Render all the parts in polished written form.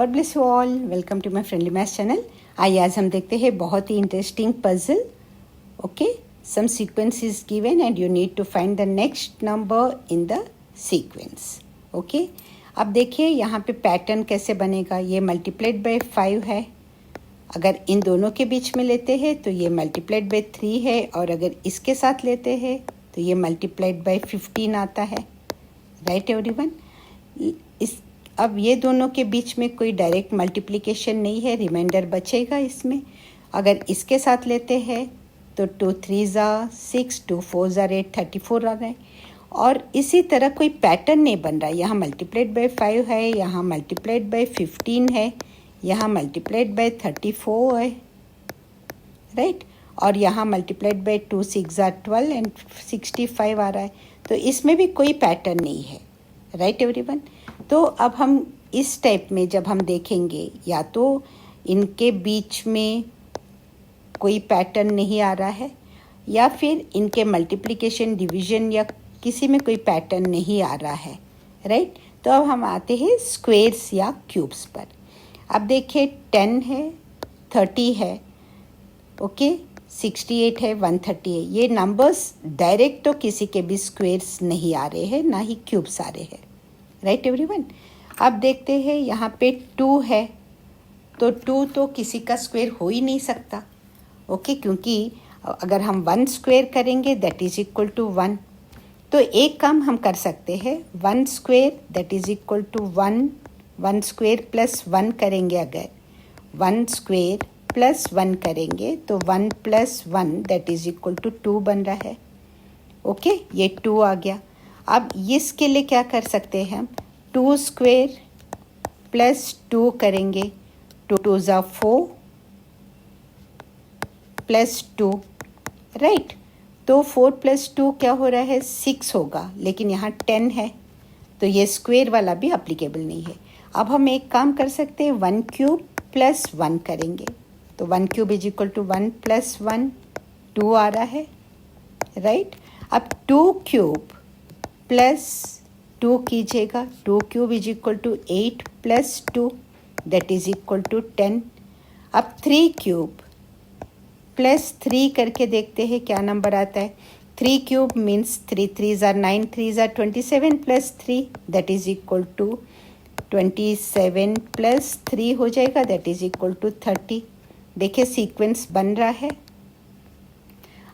God bless you all. Welcome to my friendly maths channel. आइए आज हम देखते हैं बहुत ही interesting puzzle. Okay, some sequence is given and you need to find the next number in the sequence. Okay, अब देखिए यहाँ पे पैटर्न कैसे बनेगा। ये मल्टीप्लाइड बाय 5 है, अगर इन दोनों के बीच में लेते हैं तो ये मल्टीप्लाइड बाय 3 है, और अगर इसके साथ लेते हैं तो ये मल्टीप्लाइड बाय 15 आता है। Right everyone. अब ये दोनों के बीच में कोई डायरेक्ट मल्टीप्लिकेशन नहीं है, रिमाइंडर बचेगा इसमें। अगर इसके साथ लेते हैं तो 2 3 6, 2 4 8, 34 आ रहा है। और इसी तरह कोई पैटर्न नहीं बन रहा है। यहाँ मल्टीप्लाइड बाय 5 है, यहाँ मल्टीप्लाइड बाय 15 है, यहाँ मल्टीप्लाइड बाय 34 है, राइट। और यहाँ मल्टीप्लाइड बाय 2 6 12 एंड 65 आ रहा है। तो इसमें भी कोई पैटर्न नहीं है। Right everyone. तो अब हम इस टाइप में जब हम देखेंगे, या तो इनके बीच में कोई पैटर्न नहीं आ रहा है, या फिर इनके मल्टीप्लिकेशन डिवीजन या किसी में कोई पैटर्न नहीं आ रहा है। राइट। तो अब हम आते हैं स्क्वेयर्स या क्यूब्स पर। अब देखिए 10 है, 30 है, ओके, 68 है, 130 है। ये नंबर्स डायरेक्ट तो किसी के भी स्क्वेयर्स नहीं आ रहे हैं, ना ही क्यूब्स आ रहे हैं। Right everyone. अब देखते हैं यहाँ पे 2 है, तो 2 तो किसी का स्क्वायर हो ही नहीं सकता। ओके, क्योंकि अगर हम 1 स्क्वायर करेंगे दैट इज इक्वल टू 1। तो एक काम हम कर सकते हैं, 1 square that is equal to 1, 1 square plus 1 करेंगे। अगर 1 स्क्वायर प्लस 1 करेंगे तो 1 plus 1 that is equal to 2 बन रहा है। ओके, ये 2 आ गया। अब इसके लिए क्या कर सकते हैं हम, 2 स्क्वायर प्लस 2 करेंगे, 2 2 4 प्लस 2, राइट। तो 4 प्लस 2 क्या हो रहा है, 6 होगा, लेकिन यहाँ 10 है तो ये स्क्वायर वाला भी अप्लीकेबल नहीं है। अब हम एक काम कर सकते हैं, 1 क्यूब प्लस 1 करेंगे, तो 1 cube is equal to 1 plus 1, 2 आ रहा है, राइट। अब 2 क्यूब प्लस 2 कीजिएगा, 2 cube is equal to 8 plus 2 that is equal to 10। अब 3 क्यूब प्लस 3 करके देखते हैं क्या नंबर आता है। 3 cube means 3 3 9, 3 27 plus 3 that is equal to 27 plus 3 हो जाएगा, दैट इज इक्वल टू 30। देखिए सीक्वेंस बन रहा है।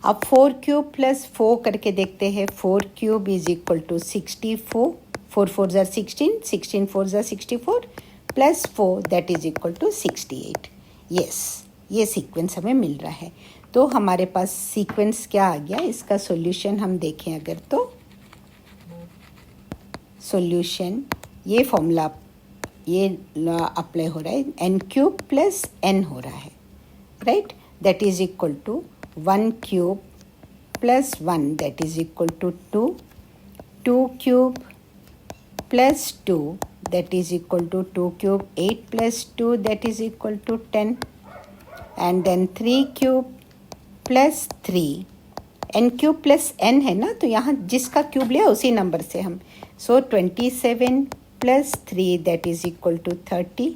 अब 4 क्यूब प्लस 4 करके देखते हैं। 4 cube is equal to 64, 4 4 16, 16 4 64 plus 4 that is equal to 68। Yes, ये सीक्वेंस हमें मिल रहा है। तो हमारे पास सीक्वेंस क्या आ गया, इसका सॉल्यूशन हम देखें अगर, तो सॉल्यूशन ये फॉर्मूला ये अप्लाई हो रहा है, n क्यूब प्लस n हो रहा है, right. That is equal to 1 cube plus 1 that is equal to 2, 2 cube plus 2 that is equal to 2 cube, 8 plus 2 that is equal to 10, and then 3 cube plus 3, n cube plus n है ना, तो यहाँ जिसका cube लिया उसी number से हम, so 27 plus 3 that is equal to 30,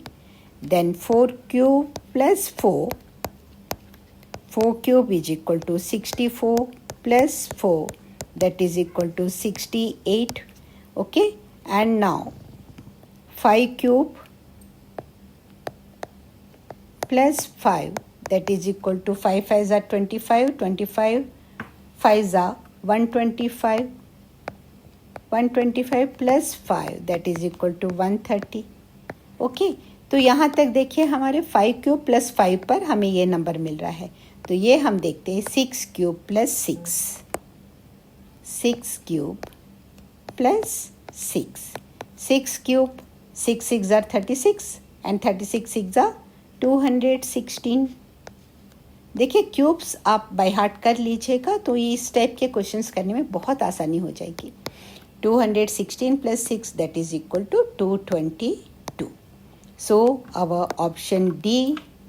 then 4 cube plus 4 cube is equal to 64 plus 4 that is equal to 68. Okay, and now 5 cube plus 5 that is equal to 5 5s are 25, 25 5s are 125, 125 plus 5 that is equal to 130. Okay, तो यहाँ तक देखिए हमारे 5 cube plus 5 पर हमें ये number मिल रहा है। तो ये हम देखते हैं 6 cube plus 6, 6 cube plus 6, 6 cube 6 6 are 36 and 36 6 are 216। देखिए क्यूब्स आप बाय हार्ट कर लीजिएगा तो ये इस टाइप के क्वेश्चंस करने में बहुत आसानी हो जाएगी। 216 plus 6 that is equal to 222। So our option D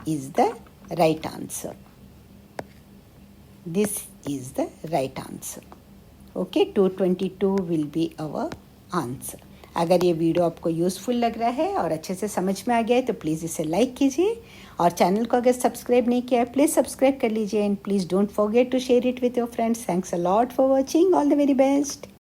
is the right answer. This is the right answer. Okay, 222 will be our answer. अगर ये वीडियो आपको यूज़फुल लग रहा है और अच्छे से समझ में आ गया है तो प्लीज़ इसे लाइक कीजिए और चैनल को अगर सब्सक्राइब नहीं किया है प्लीज़ सब्सक्राइब कर लीजिए and please don't forget to share it with your friends. Thanks a lot for watching. All the very best.